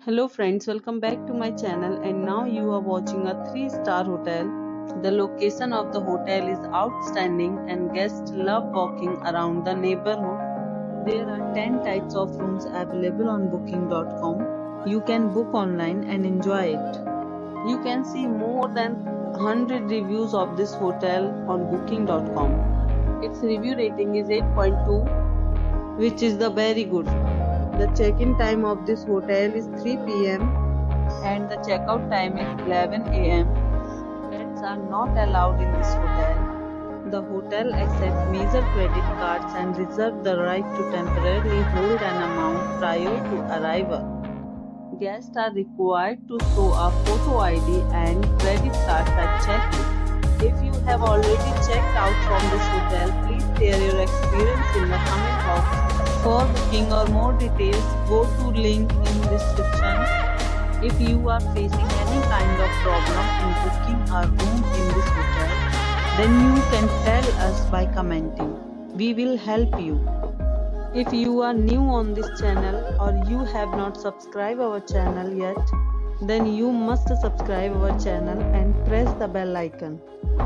Hello friends, welcome back to my channel, and now you are watching a 3-star hotel. The location of the hotel is outstanding and guests love walking around the neighborhood. There are 10 types of rooms available on booking.com. You can book online and enjoy it. You can see more than 100 reviews of this hotel on booking.com. Its review rating is 8.2, which is the very good. The check-in time of this hotel is 3 p.m. and the check-out time is 11 a.m. Pets are not allowed in this hotel. The hotel accepts major credit cards and reserves the right to temporarily hold an amount prior to arrival. Guests are required to show a photo ID and credit cards at check-in. If you have already checked out from this hotel, please share your experience in the comment box. For booking or more details, go to link in description. If you are facing any kind of problem in booking a room in this hotel, then you can tell us by commenting. We will help you. If you are new on this channel or you have not subscribed our channel yet, then you must subscribe our channel and press the bell icon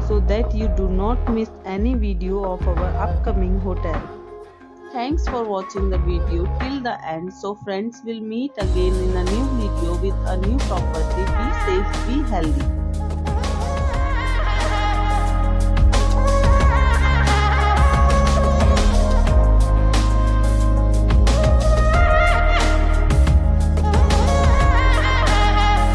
so that you do not miss any video of our upcoming hotel. Thanks for watching the video till the end. So friends, will meet again in a new video with a new property. Be safe, be healthy.